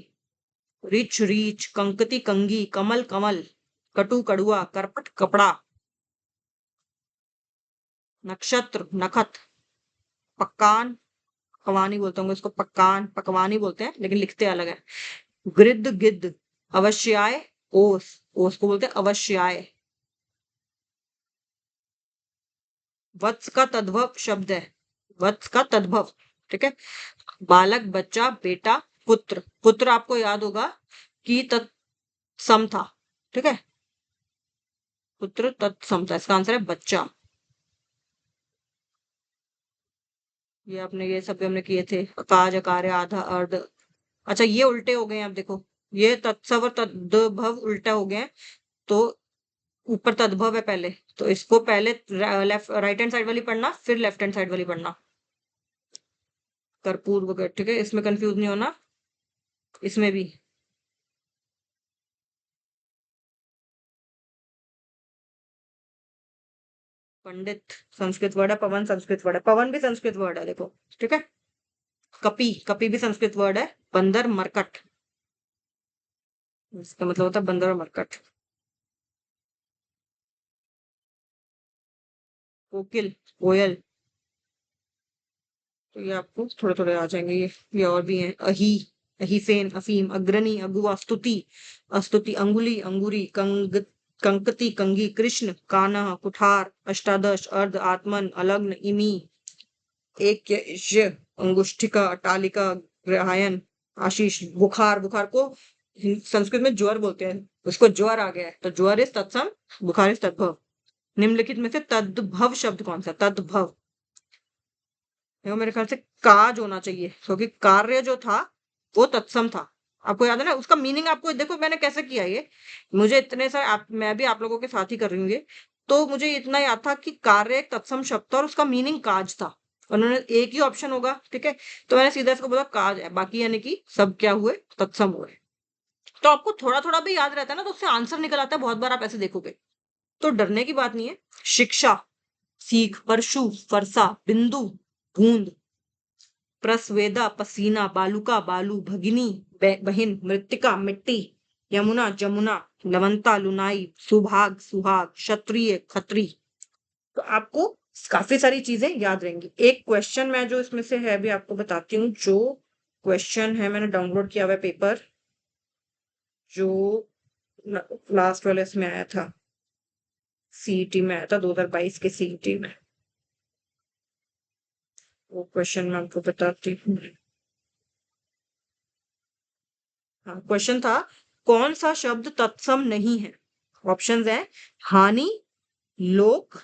Speaker 1: रिछ रीछ, कंकती कंगी, कमल कमल, कटु कड़ुआ, करपट कपड़ा, नक्षत्र नखत, पक्कान, पकवानी बोलते होंगे इसको, पक्कान पकवानी बोलते हैं लेकिन लिखते अलग है। गृद्ध गिद्ध, अवश्याय ओस, ओस को बोलते हैं अवश्याय। वत्स का तद्भव शब्द है, वत्स का तद्भव। ठीक है। बालक बच्चा बेटा पुत्र, पुत्र आपको याद होगा कि तत्सम था। ठीक है। पुत्र तत्सम था, इसका आंसर है बच्चा। ये आपने ये सब भी हमने किए थे, अकाज अकार्य आधा अर्ध। अच्छा ये उल्टे हो गए हैं, अब देखो ये तत्सव और तद्भव उल्टा हो गए हैं। तो ऊपर तद्भव है पहले, तो इसको पहले लेफ्ट राइट हैंड साइड वाली पढ़ना, फिर लेफ्ट हैंड साइड वाली पढ़ना। कर्पूर वगैरह, ठीक है, इसमें कंफ्यूज नहीं होना, इसमें भी। पंडित संस्कृत वर्ड है, पवन संस्कृत वर्ड है, पवन भी संस्कृत वर्ड है देखो। ठीक है। कपि, कपि भी संस्कृत वर्ड है। बंदर मरकट, इसका मतलब होता है बंदर और मरकट। कोकिल, कोयल, तो ये आपको थोड़े थोड़े आ जाएंगे ये और भी हैं। अही, अहीफेन, अफीम, अग्रणी, अगुआ, स्तुति, अस्तुति, अंगुली, अंगूरी, कंकती, कंगी, कृष्ण, कान्हा, कुठार, अष्टादश, अर्ध, आत्मन, अलग्न, इमी, एक, अंगुष्ठिका, अटालिका, ग्रहायन, आशीष। बुखार, बुखार को संस्कृत में ज्वर बोलते हैं, उसको ज्वर आ गया है तो ज्वर इस तत्सम, बुखार इस तद्भव। निम्नलिखित में से तद्भव शब्द कौन सा, तद्भव। देखो मेरे ख्याल से काज होना चाहिए, क्योंकि कार्य जो था वो तत्सम था। आपको याद है ना उसका मीनिंग, आपको देखो मैंने कैसे किया ये, मुझे इतने सारे मैं भी आप लोगों के साथ ही कर रही हूँ ये, तो मुझे इतना याद था कि कार्य एक तत्सम शब्द था और उसका मीनिंग काज था। उन्होंने एक ही ऑप्शन होगा, ठीक है, तो मैंने सीधा इसको बोला काज है, बाकी यानी कि सब क्या हुए, तत्सम हुए। तो आपको थोड़ा थोड़ा भी याद रहता है ना तो उससे आंसर निकल आता है, बहुत बार आप ऐसे देखोगे, तो डरने की बात नहीं है। शिक्षा, सीख, परशु, फरसा, बिंदु, बूंद, प्रस्वेदा पसीना, बालुका बालू, भगिनी बहिन, मृत्तिका मिट्टी, यमुना जमुना, लवंता लुनाई, सुभाग सुहाग, क्षत्रिय खत्री। तो आपको काफी सारी चीजें याद रहेंगी। एक क्वेश्चन मैं जो इसमें से है भी आपको बताती हूँ, जो क्वेश्चन है मैंने डाउनलोड किया हुआ है पेपर, जो लास्ट वाले इसमें आया था, सीईटी में आया था 2022 के सीईटी में, वो क्वेश्चन मैं आपको बताती हूँ। हाँ, क्वेश्चन था कौन सा शब्द तत्सम नहीं है। ऑप्शंस है हानि, लोक,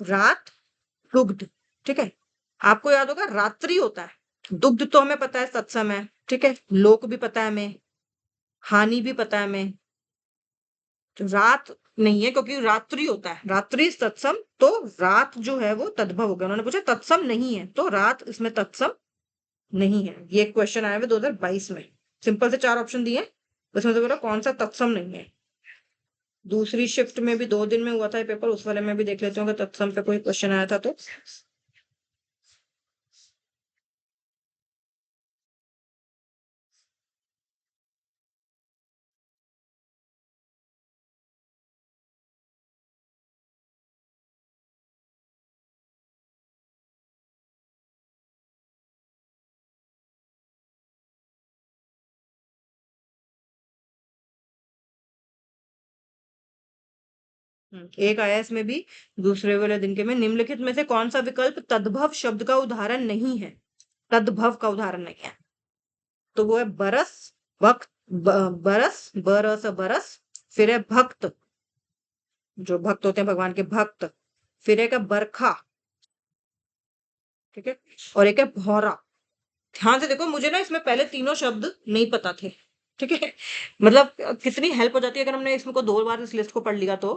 Speaker 1: रात, दुग्ध। ठीक है। आपको याद होगा रात्रि होता है, दुग्ध तो हमें पता है तत्सम है, ठीक है, लोक भी पता है हमें, हानि भी पता है हमें, तो रात नहीं है क्योंकि रात्रि होता है, रात्रि तत्सम, तो रात जो है वो तद्भव हो गया। उन्होंने पूछा तत्सम नहीं है तो रात इसमें तत्सम नहीं है। ये क्वेश्चन आया हुआ 2022 में, सिंपल से 4 ऑप्शन दिए, उसमें से बोला कौन सा तत्सम नहीं है। दूसरी शिफ्ट में भी 2 दिन में हुआ था ये पेपर, उस वाले में भी देख लेते हो कि तत्सम पे कोई क्वेश्चन आया था तो। एक आया इसमें भी दूसरे वाले दिन के में, निम्नलिखित में से कौन सा विकल्प तद्भव शब्द का उदाहरण नहीं है, तद्भव का उदाहरण नहीं है। तो वो है बरस, वक्त, बरस, बरस बरस, फिर है भक्त, जो भक्त होते हैं भगवान के भक्त, फिर है का बरखा, ठीक है। और एक है भौरा। ध्यान से देखो, मुझे ना इसमें पहले तीनों शब्द नहीं पता थे, ठीक है। मतलब कितनी हेल्प हो जाती है अगर हमने इसमें को 2 बार इस लिस्ट को पढ़ लिया तो।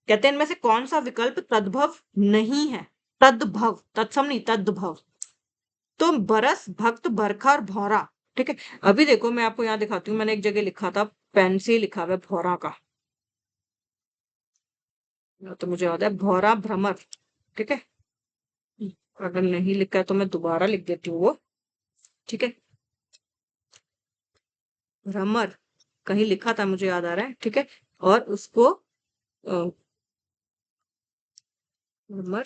Speaker 1: कहते हैं इनमें से कौन सा विकल्प तद्भव नहीं है? तद्भव, तत्सम नहीं, तद्भव। तो बरस, भक्त, बरखा और भौरा, ठीक है। अभी देखो मैं आपको यहाँ दिखाती हूँ, मैंने एक जगह लिखा था, पेन से ही लिखा हुआ है भौरा का, तो मुझे याद है भौरा भ्रमर, ठीक है। अगर नहीं लिखा है तो मैं दोबारा लिख देती हूँ वो, ठीक है। भ्रमर कहीं लिखा था, मुझे याद आ रहा है, ठीक है। और उसको भ्रमर,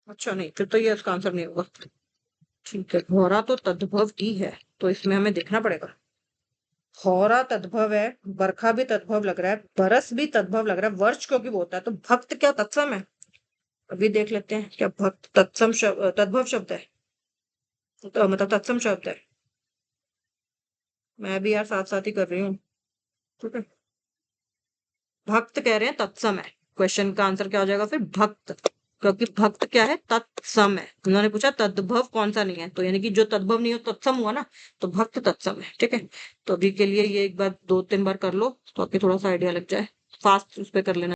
Speaker 1: अच्छा नहीं, फिर तो ये इसका आंसर नहीं होगा। ठीक है, भौरा तो तद्भव ही है, तो इसमें हमें देखना पड़ेगा। भौरा तद्भव है, बरखा भी तद्भव लग रहा है, बरस भी तद्भव लग रहा है, वर्ष क्योंकि वो होता है, तो भक्त क्या तत्सम है? अभी देख लेते हैं, क्या भक्त तत्सम शब्द, तद्भव शब्द है? तो मतलब तत्सम शब्द है। मैं भी यार साथ साथ ही कर रही हूँ, ठीक है। भक्त कह रहे हैं तत्सम है, क्वेश्चन का आंसर क्या हो जाएगा फिर? भक्त, क्योंकि भक्त क्या है? तत्सम है। उन्होंने पूछा तद्भव कौन सा नहीं है, तो यानी कि जो तद्भव नहीं हो तत्सम हुआ ना, तो भक्त तत्सम है, ठीक है। तो अभी के लिए ये एक बार 2-3 बार कर लो, तो आपको थोड़ा सा आइडिया लग जाए, फास्ट उस पर कर लेना।